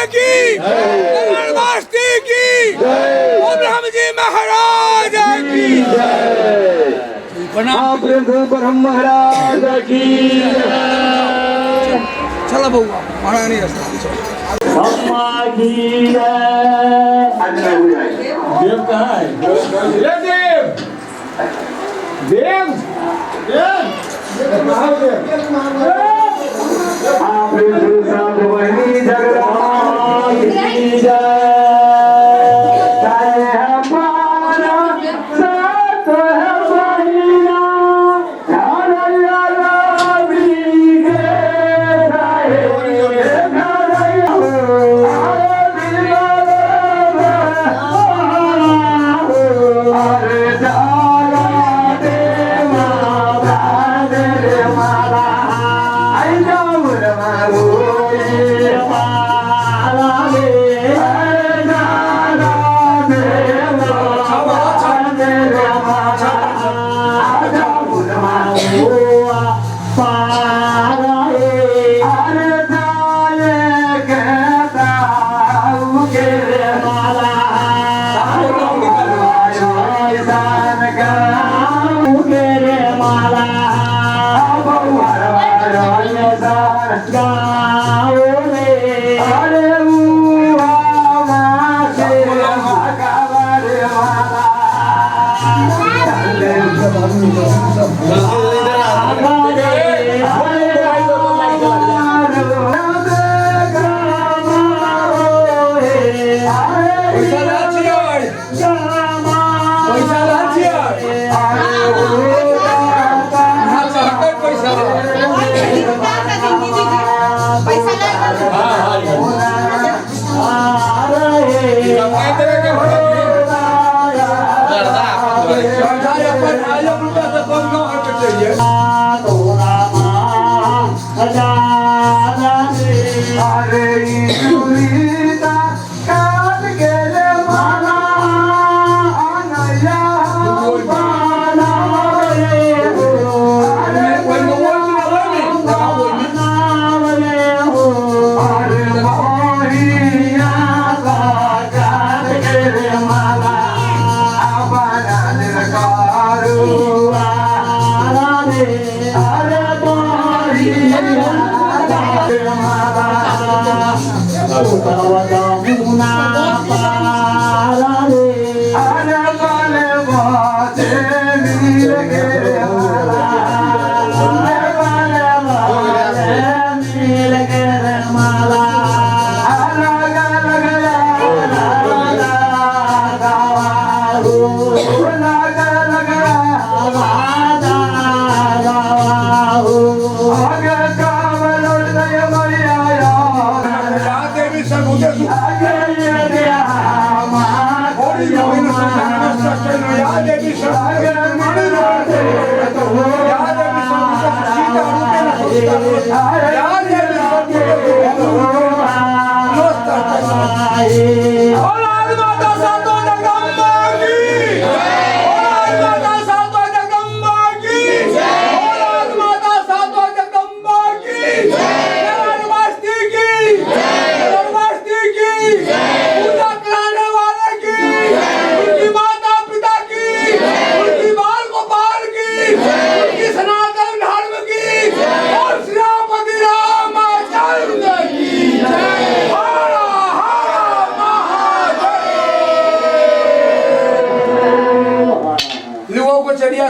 की नगरवासी की ब्रह्म जी महाराज की ब्रह्म महाराज की चला भाऊ महाराणी असतात अम्मा की देव कहाँ है देव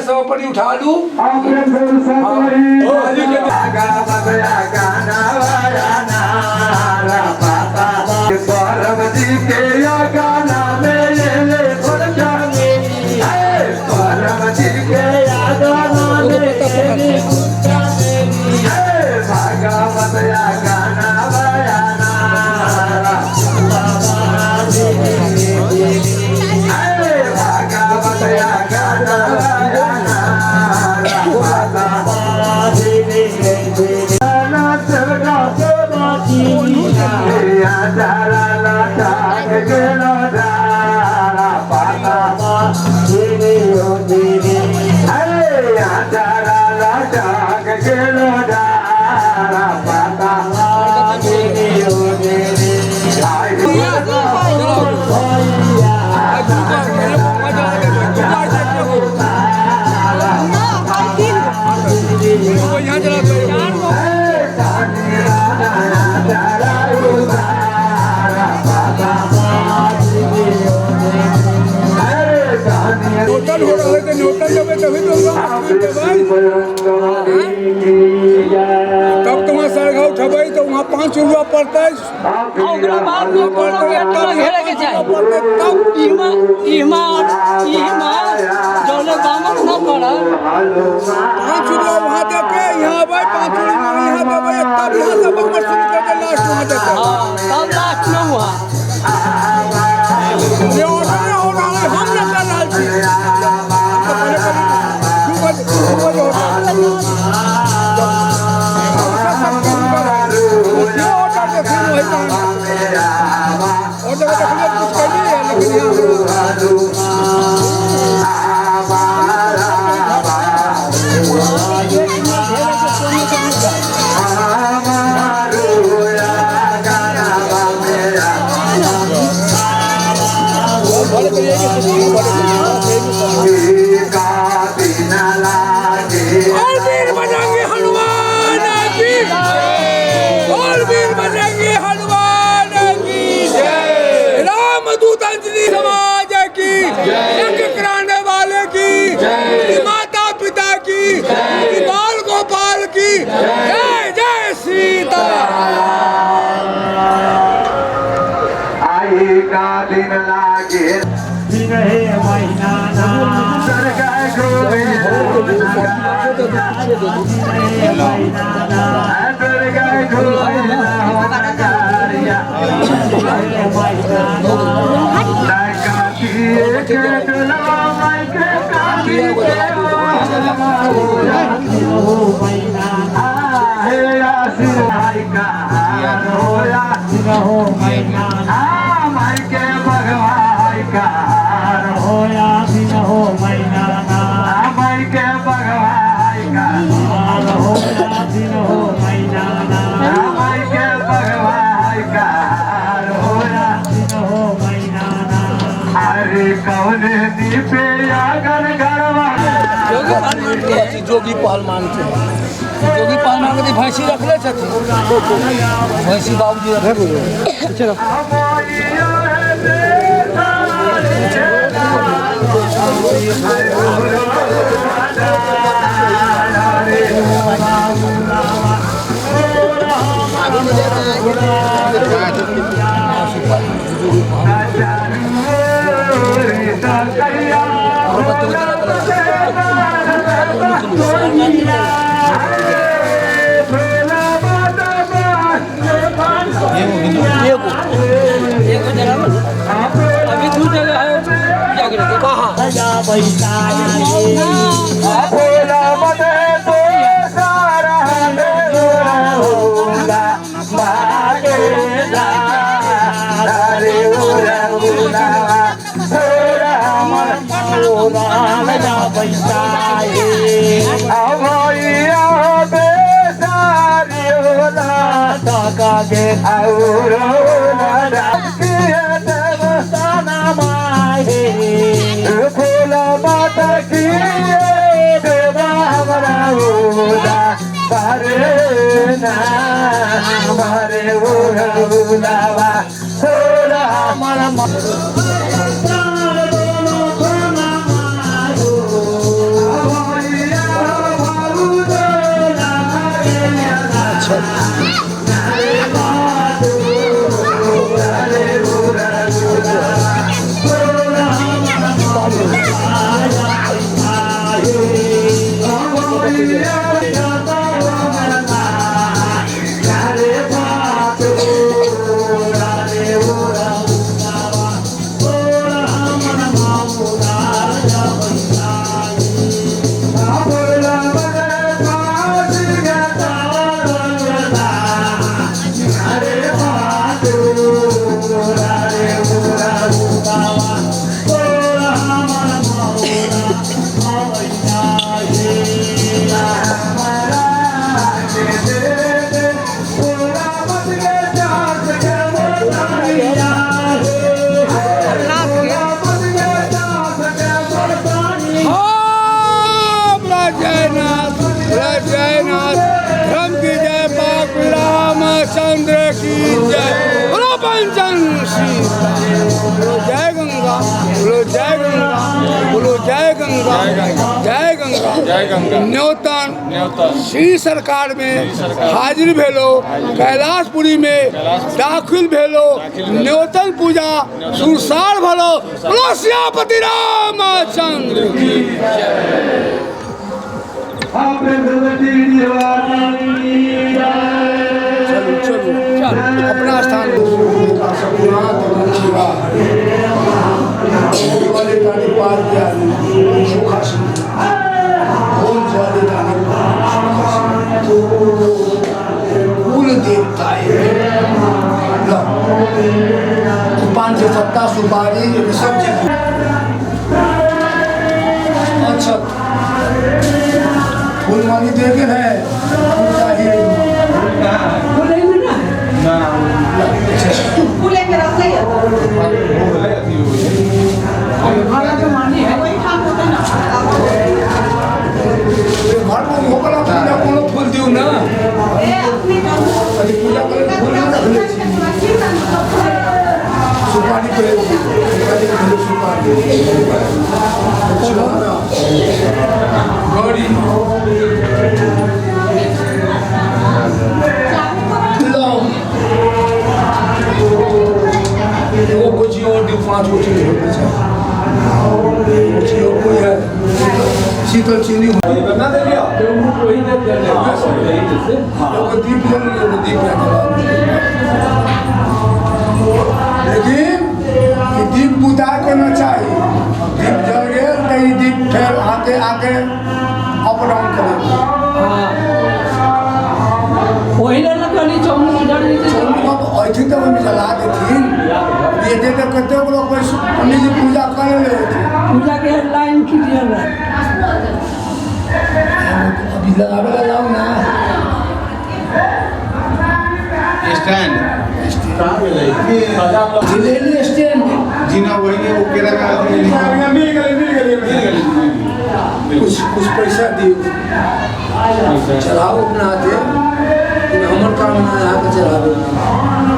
सवपड़ी उठा लूं 5 रुपया पड़ते ओकरा बाद में कोनो के टोल घेरे के चाही इमा जौले दामन न पड़ा 5 रुपया वहाँ देके यहाँ भाई 5 रुपया यहाँ देवे तब यहाँ से बकवास शुरू करके लास्ट वहाँ देते हां तब लास्ट में हुआ ये ऑर्डर हो रहा है हम न कर रहा छी और वीर बजरंगी हनुमान की और वीर बजरंगी हनुमान की रामदूत अंजलि समाज की यज्ञ कराने वाले की माता पिता की बाल गोपाल की जय जय सीता आई का दिन लागे दिन है महीना ना सरगा गोरे सरगा गोरे नगारिया के दुलवा माई के काटी के हे आसिर भाई का रोया हो महीना माई के भगवाई का होया दिन हो महीना ना माई के भगवाई का होया दिन हो महीना ना माई के भगवाई का रोया दिन हो महीना ना अरे कौन दीपे अगर घरवा जोगी पहलवान के भैंसी रखले छथिन भैंसी बाबूजी रखे अभी दू जगह है कहाँ भोला मदे तो सारा मागे रे उरा उरा भैया बेसारी होला के और भोला माता की देवा हमारा होला बारे ना हमारे बुलावा थोड़ा हमारा चंद्र की जय, बोलो पंचन बोलो जय गंगा, बोलो जय गंगा, बोलो जय गंगा, जय गंगा। जय गंगा न्योतन श्री सरकार में हाजिर भेलो कैलाशपुरी में दाखिल भेलो न्योतन पूजा सुरसार भलो बोलो सियापति रामचंद्र की चलो चलो चलो अपना स्थान वाले गाने पार किया कुल देवता पान से सत्ता सुपारी सब चीज अच्छा फूल माली देखे है फूल दियो ना पूजा करे फूल ना रखले सुपारी करे सुपारी गौरी वो कुछ और दो 5 कुछ कोई है शीतल चीनी करना दे लिया दीप जल दीप लेकिन ये दीप बुझा करना चाहिए दीप जल गए तो ये दीप फिर आके आके अप डाउन करेगा ऐसी तो हमें जला देथिन ये देते कते लोग पंडित जी पूजा कर ले पूजा के लाइन क्लियर है अभी लगाओ ना स्टैंड जिलेली स्टैंड जीना वही वो केरा का मिल गए कुछ पैसा दियो चलाओ अपना हाथे हमर काम ना यहाँ पे चलाओ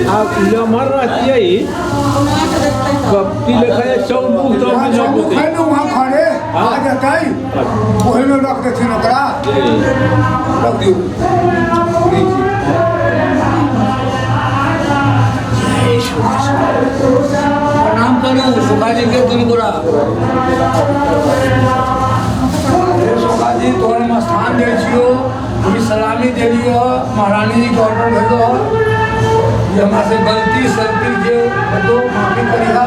आप मर रही है कपटी लिखा है चौमुख तो वहाँ खड़े आ जाता है वही में रख देते नकरा रख दियो प्रणाम करो सुखा जी के दिन बुरा सुखा जी तोहर में स्थान दे छियो पूरी सलामी दे दियो महारानी जी के ऑर्डर भेजो ये हमारे से गलती सलती जो तो माफी करिहा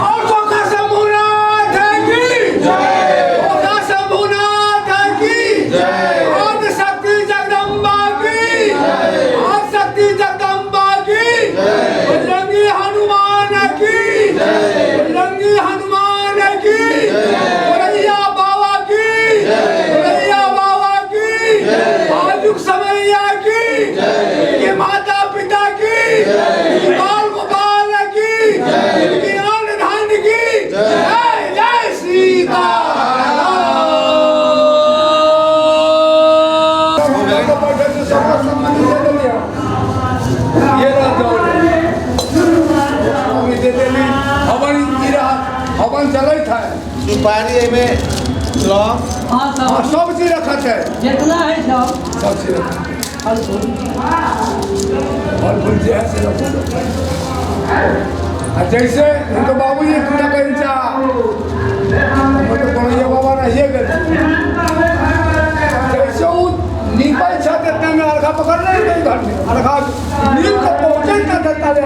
और सोका शंभुनाथ की जय सोका शंभुनाथ की जय आदि शक्ति जगदम्बा की जय आदि शक्ति जगदम्बा की जय बजरंगी हनुमान की जय बजरंगी हनुमान की जय बोलैया बाबा की जय बोलैया बाबा की जय आजुक समैया की जय ये माता पिता की जय बाल गोपाल की जय ज्ञान धन की जय जय सीता हवन चल था सुपारी में सब चीज रखा है जितना है सब चीज रखा फल फूल जैसे जैसे उनके बाबू जी पूजा कर तो बाबा रहिए गए जैसे वो निकल छत इतना में अर्घा पकड़ रहे घर में अर्घा नीम को पहुंचे ना देता ले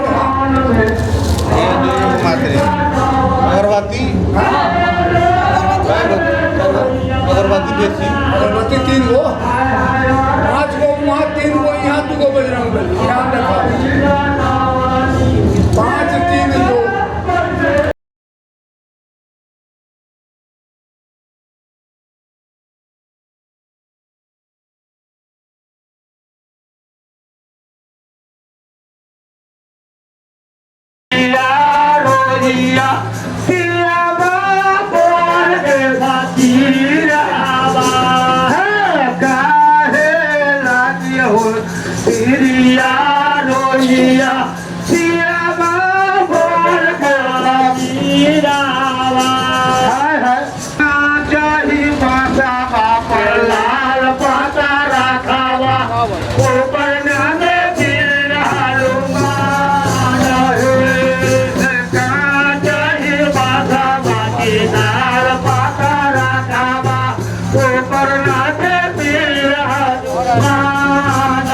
अगरबत्ती अगरबत्ती बेची अगरबत्ती 3 गो 5 गो वहाँ 3 गो यहाँ 2 गो बजरंग बली यहाँ देखा रोइया सिया बोल के बतिया काहे लागी हो सिरिया रोइया सिया बोल के बतिया चाही माता बाप लाल पाता रखावा ऊपर नामे फिर हनुमान चाही माता बाकी लाल पाता रखावा ऊपर नामे फिर हनुमान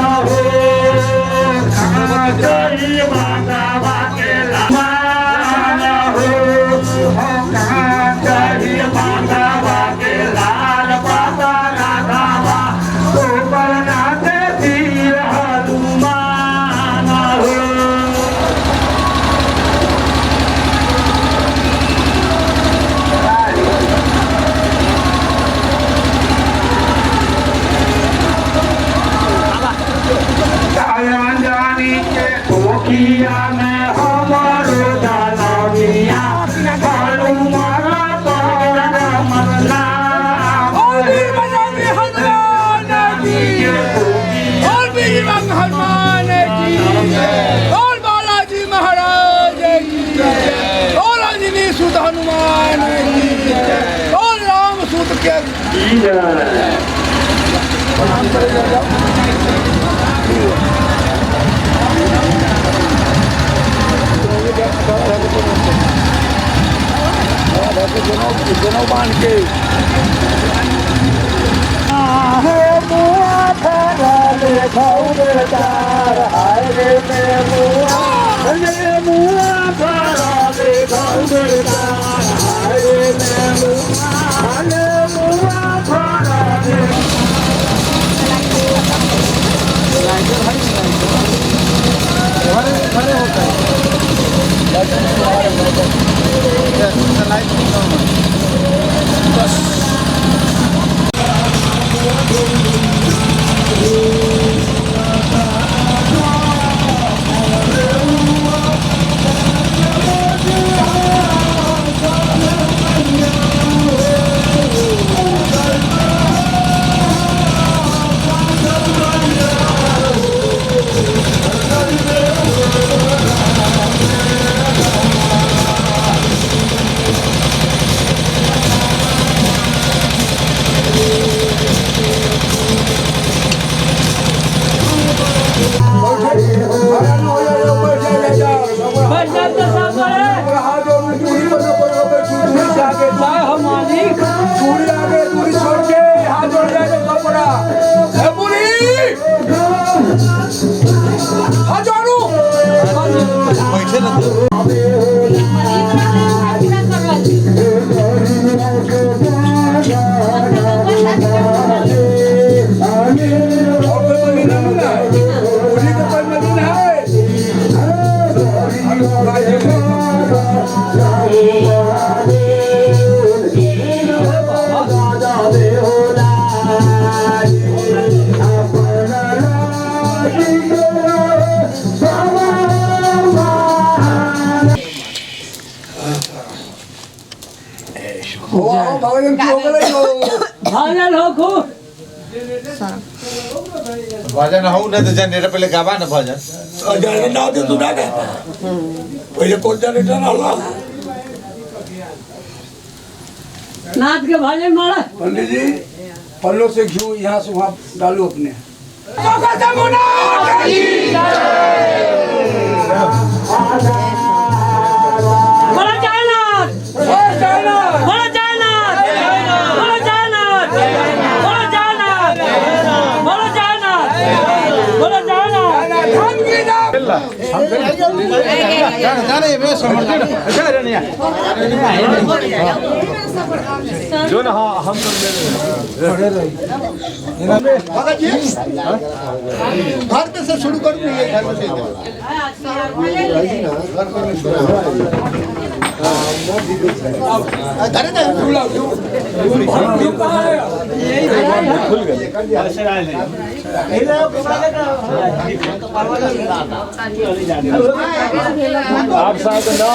चाही माता बाकी लाल चाही माता बाकी लाल पाता रखावा ऊपर नामे फिर हनुमान जानी के धोखिया में हमारो जानिया कालू मारा तोर मरना और वीर बजरंगी हनुमान की और वीर हनुमान की और बालाजी महाराज की और अंजनी सुत हनुमान की और राम सुत के जनों बांध के बैठे रहते भजन हो ना तो जनरेटर पहले गावा ना भजन जनरेटर ना होते तू ना गए पहले कौन जनरेटर ना नाथ के भजन मारा पंडित जी पल्लों से घी यहाँ से वहाँ डालो अपने बोलो जयनाथ बोलो जयनाथ बोलो जयनाथ बोलो जयनाथ बोलो जयनाथ बोलो जयनाथ बोलो जयनाथ जाने मैं समझते जो ना हम घर पे से शुरू कर दिए घर में से अरे ना आप साथ ना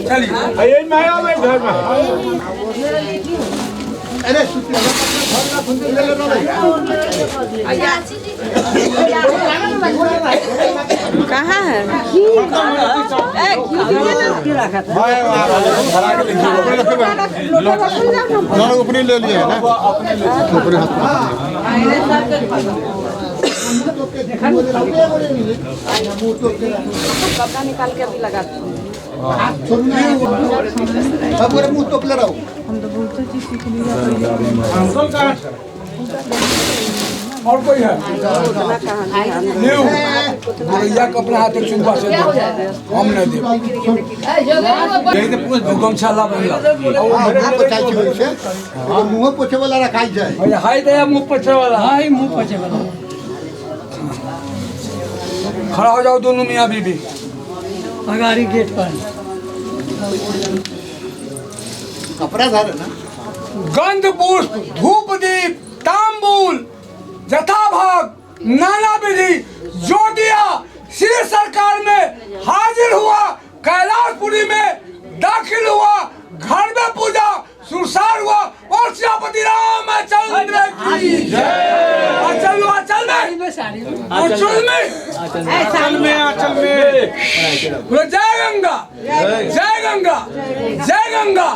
चलिए मैं घर में अरे सुतिया ले लो कहाँ है अपने ले लिए है ना अपने हाथ कपड़ा निकाल के अभी लगाते हैं। अब मेरे मुंह तो रहो और कोई है न्यू भैया के अपने हाथ में चुम्बा से दे हम नहीं दे यही तो पूछ गमछा ला बंगा हाथ पोछाई छै से मुंह पोछे वाला रखाई जाए भैया हाय दे मुंह पोछे वाला हाय मुंह पोछे वाला खड़ा हो जाओ दोनों मियां बीबी अगाड़ी गेट पर कपड़ा धारे ना गंध पुष्प धूप दीप तांबूल जथाभाग नाना विधि जो दिया श्री सरकार में हाजिर हुआ कैलाशपुरी में दाखिल हुआ घर में पूजा सुरसार हुआ और श्रीपति रामचंद्र की जय। अचल में बोलो जय गंगा जय गंगा जय गंगा।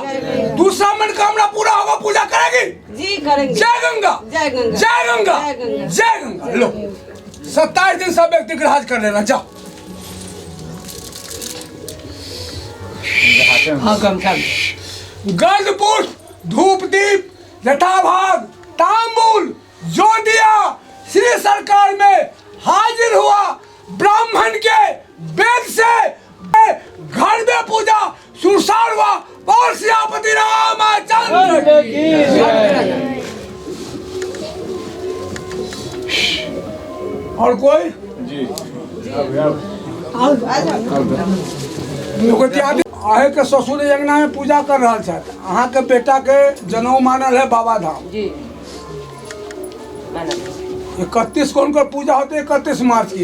दूसरा मनोकामना पूरा होगा पूजा करेगी जी करेंगे। जय गंगा जय गंगा जय गंगा जय गंगा। लो 27 दिन सब व्यक्ति ग्रहण कर लेना जाओ। गंध पुष्प धूप दीप जथाभाग तांबूल जो दिया श्री सरकार में हाजिर हुआ ब्राह्मण के वेद से घर में पूजा सुरसार हुआ और श्रीपति रामचंद्र की जय। और कोई आहे के ससुर यज्ञ में पूजा कर रहा है। अहाँ के बेटा के जनेऊ मानल है बाबा धाम जी 31 को उनकर पूजा होते 31 मार्च के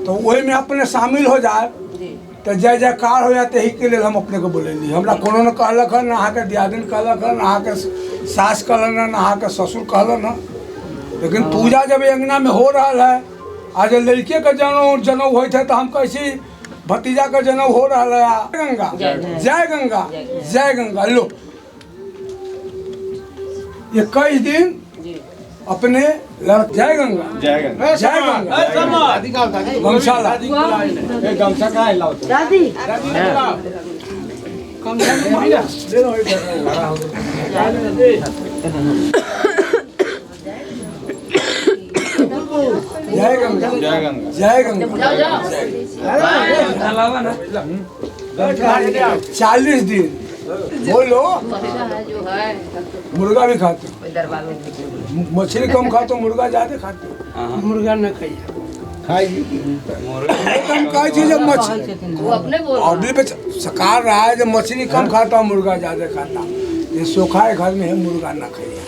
तो वही में अपने शामिल हो जाए तो जय जयकार हो जाते ही के लिए हम अपने को बोलेंगे। हमरा कोनो न कहलक है ना अहाँ के दियादिन कहलक है ना अहाँ के सास कहलन है ना अहाँ के ससुर कहलन है। लेकिन पूजा जब यज्ञ में हो रहा है आज लड़के के जनेऊ होते तो हम कैसी भतीजा का जन्म हो रहा है। गंगा जय गंगा जय गंगा। लो 21 दिन अपने जय गंगा जय गंगा गमछा ला गमछा का है लाओ दादी जय गंगा जय गंगा 40 दिन बोलो। मुर्गा भी खाते हो मछली कम खाते हो मुर्गा ज्यादा खाते हो। मुर्गा न खाइए कम खाई थी जब मछली अभी पे सकार रहा है जब मछली कम खाता हूँ मुर्गा ज्यादा खाता। ये सोखा है घर में है मुर्गा न खाइए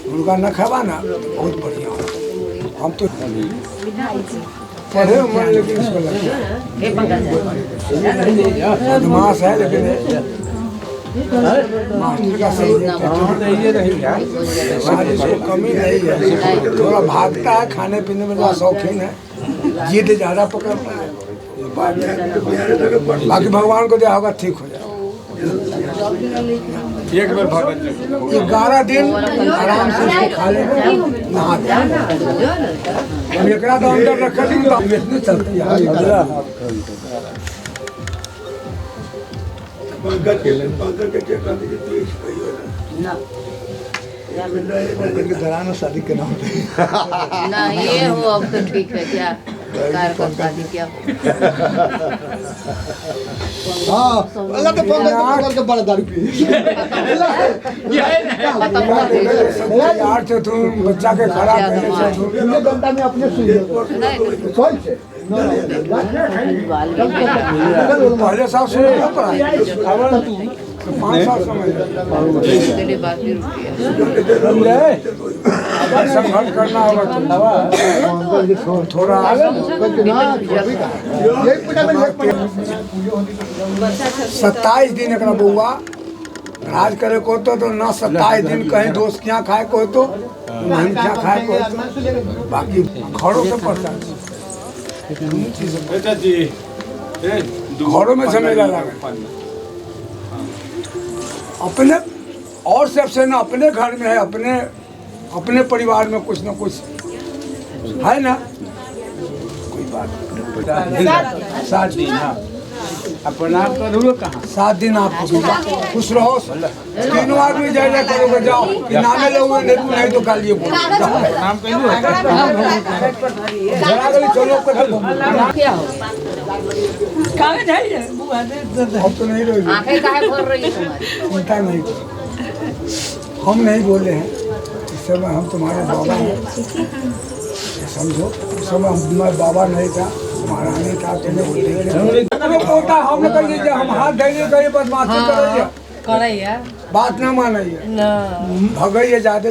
मुर्गा न खावा ना बहुत बढ़िया होता। हम तो पढ़े मन लेकिन इसको बदमाश है लेकिन मास्टर का सही इसको कमी नहीं है। थोड़ा भागता है खाने पीने में थोड़ा शौकीन है जिद ज्यादा पकड़ता है। बाकी भगवान को दिया होगा ठीक हो जाए। एक बार 11 दिन आराम से उसको खा लेंगे नहा एक तो अंदर रख दी तो नहीं चलती घराना शादी के नाम ना ये हो अब तो ठीक है क्या कार का शादी क्या हो। हाँ अल्लाह तो पंखा के बड़ा दारू पी यार तो तुम बच्चा के खराब घंटा में अपने सुई पहले साल सुन क्या पड़ा 5 साल समझ तेरे बाकी रुपया संघर्ष करना होगा थोड़ा 27 दिन एक बउआ राज करे को तो ना 27 दिन कहीं दोस्त क्या खाए को तो नहीं क्या खाए को तो बाकी घरों से पड़ता घरों में झमेला लगे अपने और सबसे ना अपने घर में है अपने परिवार में कुछ ना कुछ है ना कोई बात 7 दिन अपना करो कहाँ 7 दिन आप खुश रहो 3 आदमी जाए करोगे जाओ नामे लोगे नहीं तो गालिए बोलो नाम कहियो चलो क्या हो अब तो नहीं रहोगे आंखें काहे भर रही है तुम्हारी चिंता नहीं करो हम नहीं बोले हैं इस समय हम तुम्हारे बाबा हैं समझो उस समय हमारा बाबा नहीं था महारानी था तुम्हें पोता हमने कर लीजिए हम हाथ धैर्य करिए बदमाशी करिए करैया बात ना मानिए भगइए ज्यादा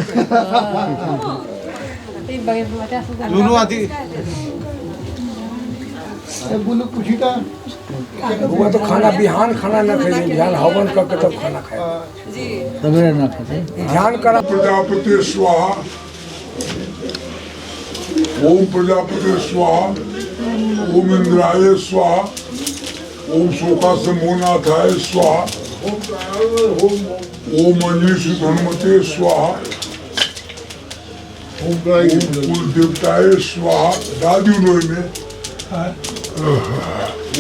दोनों आदि बोलो कुछ ही का वो तो खाना बिहान खाना न खाइए बिहान हवन करके तब खाना खाए ध्यान करा प्रजापति स्वाहा ओम प्रजापति स्वाहा ओम इंद्राय स्वाहा ओम शोकासमोनाथाय स्वाहा ओम अनीश धनमते स्वाहा ओम कुल देवताय स्वाहा दादी लोई में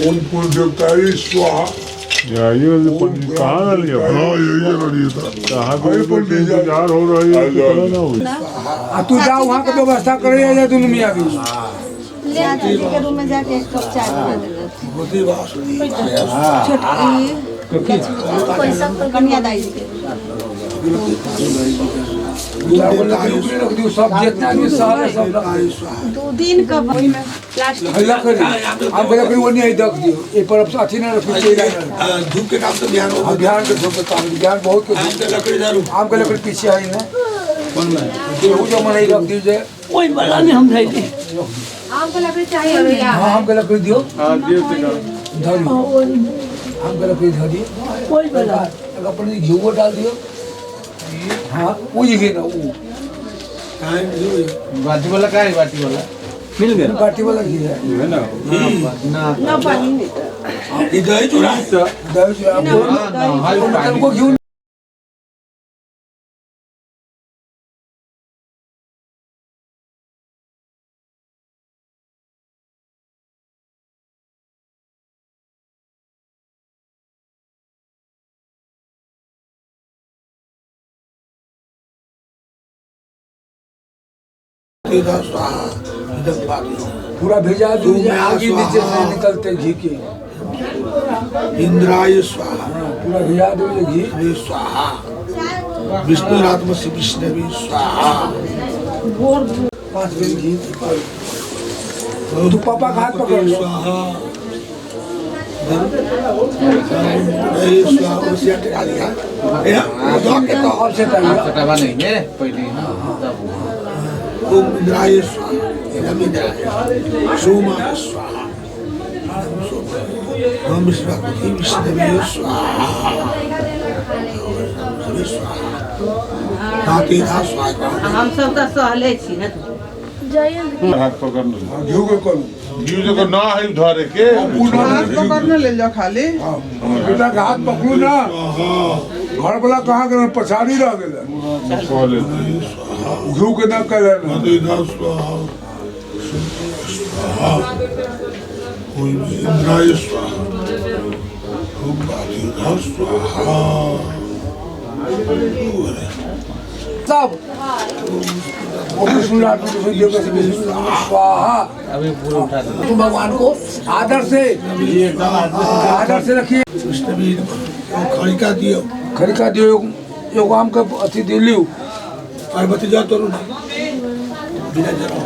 ओम कुल देवताय स्वाहा कहाँ लिया इंतजार हो रही है तू जाओ वहाँ की व्यवस्था करिए या तुम मियाँ भी के रूम में जाके एक कप चाय बना देना कन्यादाई जी के रख दियो सब जितना भी सारे सब 2 दिन का प्लास्टिक आप लकड़ी वो नहीं रख दियो ये पर अथी ना रखिए धूप के काम से ध्यान हो ध्यान के धूप काम ध्यान बहुत के लकड़ी दारू आम के लकड़ी पीछे आई ना वो जो मन रख दीजिए कोई बड़ा नहीं हम भाई आम का लकड़ी चाहिए भैया हाँ आम के लकड़ी दियो धरी आम के लकड़ी धरी कोई बड़ा अपने घी वो डाल दियो हाँ वो ही ना वो बाटी वाला का है बाटी वाला मिल गया बाटी वाला घी है है ना ना पानी नहीं दही चूड़ा हमको घी पूरा भेजा दीजिए आगे नीचे से निकलते घी के इंद्राय स्वाहा पूरा भेजा दीजिए घी हरे स्वाहा विष्णुरात्म से विष्णवी स्वाहा 5 दिन घी तू पापा का हाथ पकड़ लो स्वाहा हरे स्वाहा उसे हटा दिया और से चाहिए कटावा नहीं है पहले ओम इंद्राय स्वाहा इंद्राय सोमाय स्वाहा ओम विष्णुपति विष्णवे स्वाहा हाथी धा स्वाहा हम सब का सहले छी ना हाथ पकड़ लो घी के करो घी जगह ना है धरे के पकड़ने ले जाओ खाली बेटा के हाथ पकड़ू ना घर वाला कहाँ गए पछाड़ी रह गए घी के ना करे हाथी धा स्वाहा स्वाहा ओम इंद्राय स्वाहा ओम हाथी धा स्वाहा सब स्वाहा अभी पूरा उठा दो तुम भगवान को आदर से रखिए विष्णवी खड़िका दियो खरीका दियो एगो आम का अथी दिलियो पार्वती जा तो बिना जरा